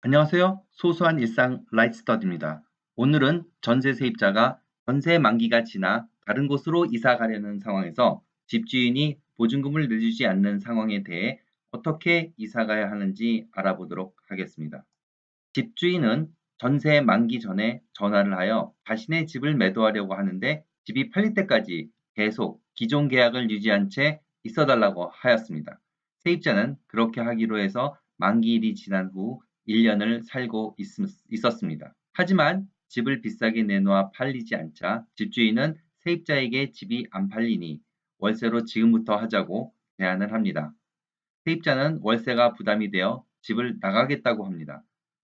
안녕하세요. 소소한 일상 라이트스터디입니다. 오늘은 전세 세입자가 전세 만기가 지나 다른 곳으로 이사 가려는 상황에서 집주인이 보증금을 내주지 않는 상황에 대해 어떻게 이사 가야 하는지 알아보도록 하겠습니다. 집주인은 전세 만기 전에 전화를 하여 자신의 집을 매도하려고 하는데 집이 팔릴 때까지 계속 기존 계약을 유지한 채 있어달라고 하였습니다. 세입자는 그렇게 하기로 해서 만기일이 지난 후 1년을 살고 있었습니다. 하지만 집을 비싸게 내놓아 팔리지 않자 집주인은 세입자에게 집이 안 팔리니 월세로 지금부터 하자고 제안을 합니다. 세입자는 월세가 부담이 되어 집을 나가겠다고 합니다.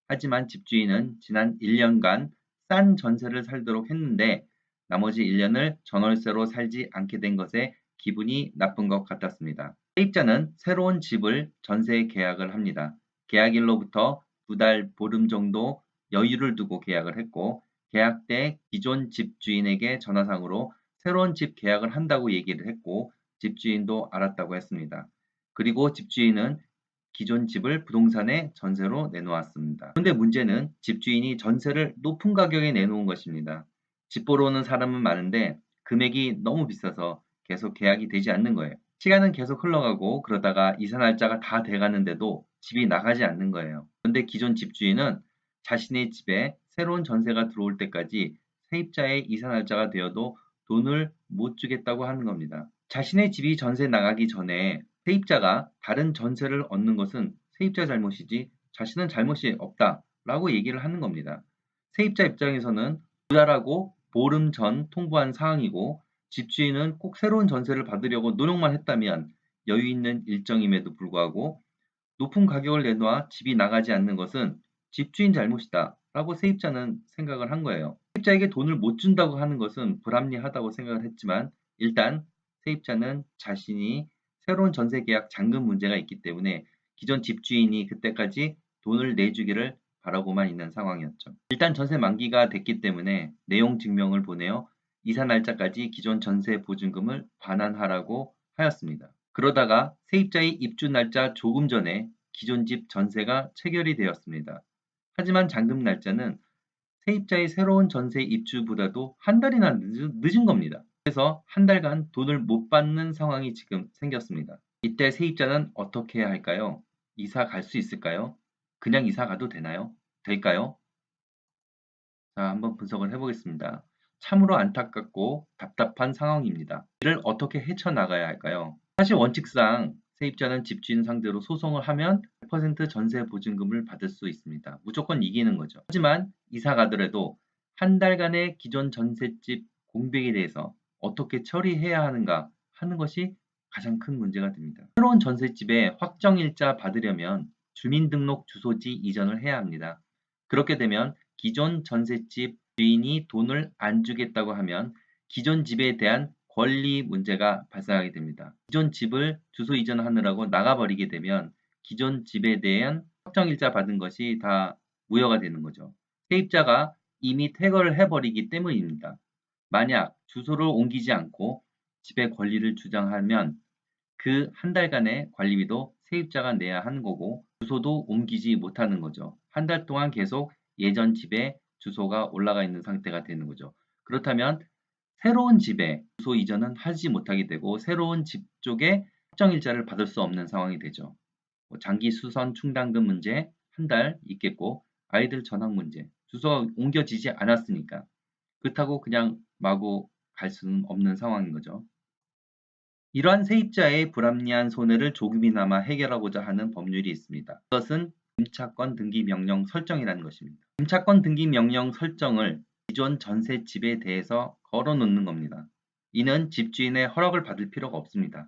하지만 집주인은 지난 1년간 싼 전세를 살도록 했는데 나머지 1년을 전월세로 살지 않게 된 것에 기분이 나쁜 것 같았습니다. 세입자는 새로운 집을 전세 계약을 합니다. 계약일로부터 2달 보름 정도 여유를 두고 계약을 했고 계약 때 기존 집주인에게 전화상으로 새로운 집 계약을 한다고 얘기를 했고 집주인도 알았다고 했습니다. 그리고 집주인은 기존 집을 부동산에 전세로 내놓았습니다. 그런데 문제는 집주인이 전세를 높은 가격에 내놓은 것입니다. 집 보러 오는 사람은 많은데 금액이 너무 비싸서 계속 계약이 되지 않는 거예요. 시간은 계속 흘러가고 그러다가 이사 날짜가 다 돼가는데도 집이 나가지 않는 거예요. 그런데 기존 집주인은 자신의 집에 새로운 전세가 들어올 때까지 세입자의 이사 날짜가 되어도 돈을 못 주겠다고 하는 겁니다. 자신의 집이 전세 나가기 전에 세입자가 다른 전세를 얻는 것은 세입자 잘못이지 자신은 잘못이 없다라고 얘기를 하는 겁니다. 세입자 입장에서는 2달하고 보름 전 통보한 사항이고 집주인은 꼭 새로운 전세를 받으려고 노력만 했다면 여유 있는 일정임에도 불구하고 높은 가격을 내놓아 집이 나가지 않는 것은 집주인 잘못이다 라고 세입자는 생각을 한 거예요. 세입자에게 돈을 못 준다고 하는 것은 불합리하다고 생각을 했지만 일단 세입자는 자신이 새로운 전세 계약 잔금 문제가 있기 때문에 기존 집주인이 그때까지 돈을 내주기를 바라고만 있는 상황이었죠. 일단 전세 만기가 됐기 때문에 내용 증명을 보내어 이사 날짜까지 기존 전세 보증금을 반환하라고 하였습니다. 그러다가 세입자의 입주 날짜 조금 전에 기존 집 전세가 체결이 되었습니다. 하지만 잔금 날짜는 세입자의 새로운 전세 입주보다도 한 달이나 늦은 겁니다. 그래서 한 달간 돈을 못 받는 상황이 지금 생겼습니다. 이때 세입자는 어떻게 해야 할까요? 이사 갈 수 있을까요? 그냥 이사 가도 되나요? 될까요? 자, 한번 분석을 해보겠습니다. 참으로 안타깝고 답답한 상황입니다. 이를 어떻게 헤쳐나가야 할까요? 사실 원칙상 세입자는 집주인 상대로 소송을 하면 100% 전세 보증금을 받을 수 있습니다. 무조건 이기는 거죠. 하지만 이사 가더라도 한 달간의 기존 전셋집 공백에 대해서 어떻게 처리해야 하는가 하는 것이 가장 큰 문제가 됩니다. 새로운 전셋집에 확정일자 받으려면 주민등록 주소지 이전을 해야 합니다. 그렇게 되면 기존 전셋집 주인이 돈을 안 주겠다고 하면 기존 집에 대한 권리 문제가 발생하게 됩니다. 기존 집을 주소 이전하느라고 나가버리게 되면 기존 집에 대한 확정일자 받은 것이 다 무효가 되는 거죠. 세입자가 이미 퇴거를 해버리기 때문입니다. 만약 주소를 옮기지 않고 집의 권리를 주장하면 그 한 달간의 관리비도 세입자가 내야 하는 거고 주소도 옮기지 못하는 거죠. 한 달 동안 계속 예전 집에 주소가 올라가 있는 상태가 되는 거죠. 그렇다면 새로운 집에 주소 이전은 하지 못하게 되고 새로운 집 쪽에 확정일자를 받을 수 없는 상황이 되죠. 장기 수선 충당금 문제 한 달 있겠고 아이들 전학 문제 주소가 옮겨지지 않았으니까 그렇다고 그냥 마구 갈 수는 없는 상황인 거죠. 이러한 세입자의 불합리한 손해를 조금이나마 해결하고자 하는 법률이 있습니다. 그것은 임차권 등기 명령 설정이라는 것입니다. 임차권 등기 명령 설정을 기존 전셋집에 대해서 걸어 놓는 겁니다. 이는 집주인의 허락을 받을 필요가 없습니다.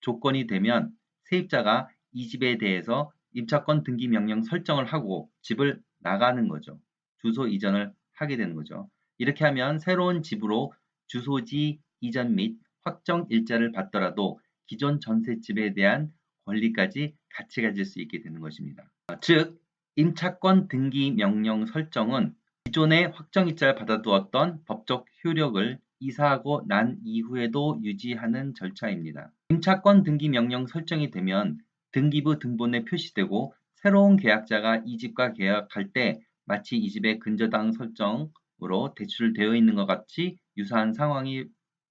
조건이 되면 세입자가 이 집에 대해서 임차권 등기 명령 설정을 하고 집을 나가는 거죠. 주소 이전을 하게 되는 거죠. 이렇게 하면 새로운 집으로 주소지 이전 및 확정 일자를 받더라도 기존 전셋집에 대한 권리까지 같이 가질 수 있게 되는 것입니다. 즉, 임차권 등기 명령 설정은 기존에 확정 일자를 받아두었던 법적 효력을 이사하고 난 이후에도 유지하는 절차입니다. 임차권 등기 명령 설정이 되면 등기부 등본에 표시되고 새로운 계약자가 이 집과 계약할 때 마치 이 집의 근저당 설정으로 대출되어 있는 것 같이 유사한 상황이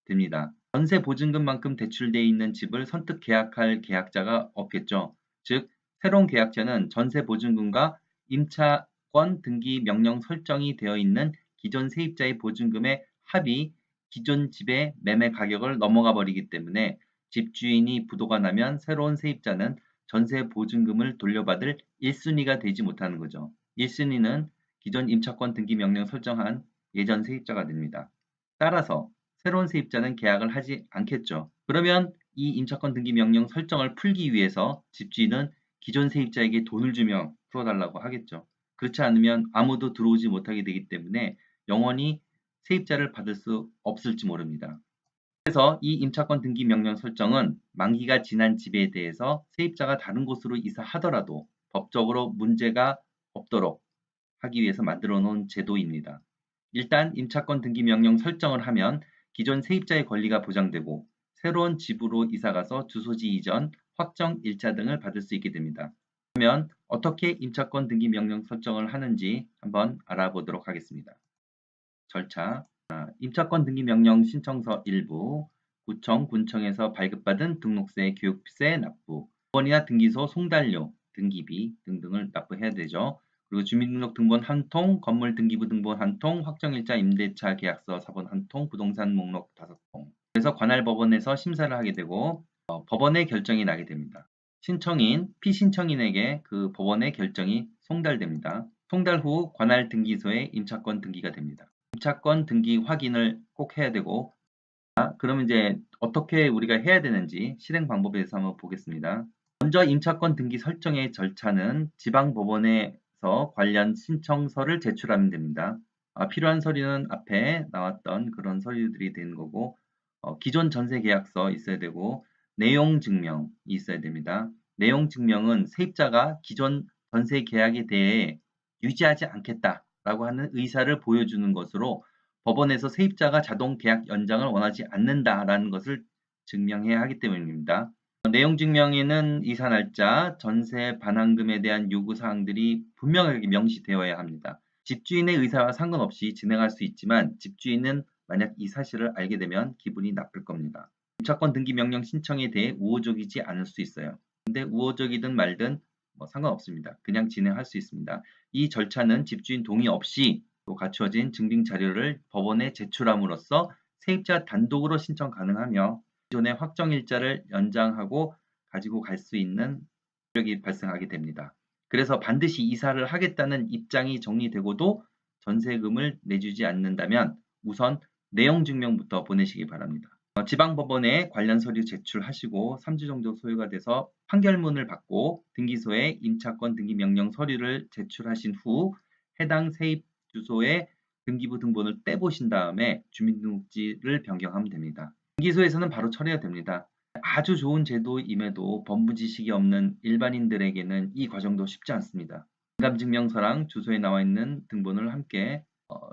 됩니다. 전세 보증금만큼 대출되어 있는 집을 선뜻 계약할 계약자가 없겠죠. 즉, 새로운 계약자는 전세 보증금과 임차권 등기 명령 설정이 되어 있는 기존 세입자의 보증금의 합이 기존 집의 매매 가격을 넘어가 버리기 때문에 집주인이 부도가 나면 새로운 세입자는 전세 보증금을 돌려받을 1순위가 되지 못하는 거죠. 1순위는 기존 임차권 등기 명령 설정한 예전 세입자가 됩니다. 따라서 새로운 세입자는 계약을 하지 않겠죠. 그러면 이 임차권 등기 명령 설정을 풀기 위해서 집주인은 기존 세입자에게 돈을 주며 풀어달라고 하겠죠. 그렇지 않으면 아무도 들어오지 못하게 되기 때문에 영원히 세입자를 받을 수 없을지 모릅니다. 그래서 이 임차권 등기 명령 설정은 만기가 지난 집에 대해서 세입자가 다른 곳으로 이사하더라도 법적으로 문제가 없도록 하기 위해서 만들어 놓은 제도입니다. 일단 임차권 등기 명령 설정을 하면 기존 세입자의 권리가 보장되고 새로운 집으로 이사가서 주소지 이전, 확정 일자 등을 받을 수 있게 됩니다. 그러면 어떻게 임차권 등기 명령 설정을 하는지 한번 알아보도록 하겠습니다. 절차. 임차권 등기 명령 신청서 일부, 구청, 군청에서 발급받은 등록세, 교육세 납부, 번이나 등기소 송달료, 등기비 등등을 납부해야 되죠. 그리고 주민등록등본 한 통, 건물등기부 등본 한 통, 확정일자 임대차 계약서 사본 한 통, 부동산 목록 5통. 그래서 관할 법원에서 심사를 하게 되고 법원의 결정이 나게 됩니다. 신청인, 피신청인에게 그 법원의 결정이 송달됩니다. 송달 후 관할 등기소에 임차권 등기가 됩니다. 임차권 등기 확인을 꼭 해야 되고, 그러면 이제 어떻게 우리가 해야 되는지 실행 방법에 대해서 한번 보겠습니다. 먼저 임차권 등기 설정의 절차는 지방법원에서 관련 신청서를 제출하면 됩니다. 필요한 서류는 앞에 나왔던 그런 서류들이 되는 거고, 기존 전세 계약서 있어야 되고, 내용 증명이 있어야 됩니다. 내용 증명은 세입자가 기존 전세 계약에 대해 유지하지 않겠다라고 하는 의사를 보여주는 것으로 법원에서 세입자가 자동 계약 연장을 원하지 않는다라는 것을 증명해야 하기 때문입니다. 내용 증명에는 이사 날짜, 전세 반환금에 대한 요구 사항들이 분명하게 명시되어야 합니다. 집주인의 의사와 상관없이 진행할 수 있지만 집주인은 만약 이 사실을 알게 되면 기분이 나쁠 겁니다. 임차권 등기 명령 신청에 대해 우호적이지 않을 수 있어요. 근데 우호적이든 말든 상관없습니다. 그냥 진행할 수 있습니다. 이 절차는 집주인 동의 없이 또 갖추어진 증빙 자료를 법원에 제출함으로써 세입자 단독으로 신청 가능하며 기존의 확정일자를 연장하고 가지고 갈 수 있는 효력이 발생하게 됩니다. 그래서 반드시 이사를 하겠다는 입장이 정리되고도 전세금을 내주지 않는다면 우선 내용 증명부터 보내시기 바랍니다. 지방법원에 관련 서류 제출하시고 3주 정도 소요가 돼서 판결문을 받고 등기소에 임차권 등기 명령 서류를 제출하신 후 해당 세입 주소에 등기부 등본을 떼보신 다음에 주민등록지를 변경하면 됩니다. 등기소에서는 바로 처리가 됩니다. 아주 좋은 제도임에도 법무 지식이 없는 일반인들에게는 이 과정도 쉽지 않습니다. 인감증명서랑 주소에 나와 있는 등본을 함께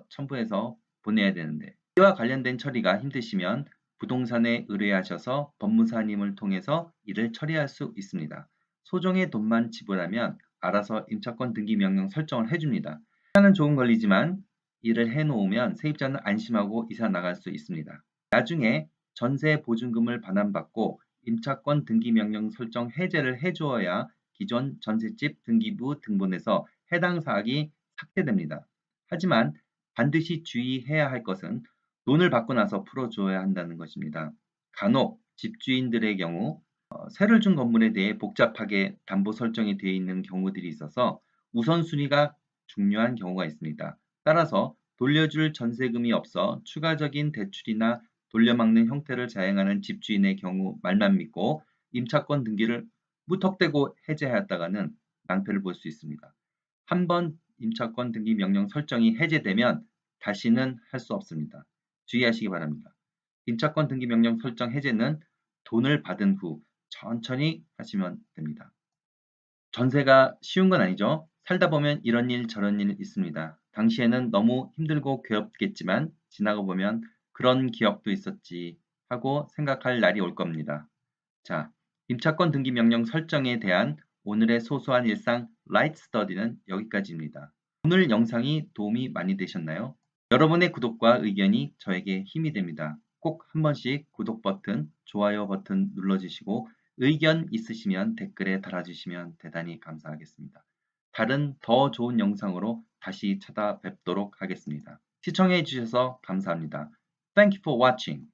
첨부해서 보내야 되는데 이와 관련된 처리가 힘드시면 부동산에 의뢰하셔서 법무사님을 통해서 이를 처리할 수 있습니다. 소정의 돈만 지불하면 알아서 임차권 등기 명령 설정을 해줍니다. 시간은 조금 걸리지만 일을 해놓으면 세입자는 안심하고 이사 나갈 수 있습니다. 나중에 전세 보증금을 반환받고 임차권 등기 명령 설정 해제를 해주어야 기존 전셋집 등기부 등본에서 해당 사항이 삭제됩니다. 하지만 반드시 주의해야 할 것은 돈을 받고 나서 풀어줘야 한다는 것입니다. 간혹 집주인들의 경우 세를 준 건물에 대해 복잡하게 담보 설정이 되어 있는 경우들이 있어서 우선순위가 중요한 경우가 있습니다. 따라서 돌려줄 전세금이 없어 추가적인 대출이나 돌려막는 형태를 자행하는 집주인의 경우 말만 믿고 임차권 등기를 무턱대고 해제하였다가는 낭패를 볼 수 있습니다. 한번 임차권 등기 명령 설정이 해제되면 다시는 할 수 없습니다. 주의하시기 바랍니다. 임차권 등기 명령 설정 해제는 돈을 받은 후 천천히 하시면 됩니다. 전세가 쉬운 건 아니죠. 살다 보면 이런 일 저런 일 있습니다. 당시에는 너무 힘들고 괴롭겠지만 지나고 보면 그런 기억도 있었지 하고 생각할 날이 올 겁니다. 자, 임차권 등기 명령 설정에 대한 오늘의 소소한 일상 라이트 스터디는 여기까지입니다. 오늘 영상이 도움이 많이 되셨나요? 여러분의 구독과 의견이 저에게 힘이 됩니다. 꼭 한 번씩 구독 버튼, 좋아요 버튼 눌러주시고 의견 있으시면 댓글에 달아주시면 대단히 감사하겠습니다. 다른 더 좋은 영상으로 다시 찾아뵙도록 하겠습니다. 시청해 주셔서 감사합니다. Thank you for watching.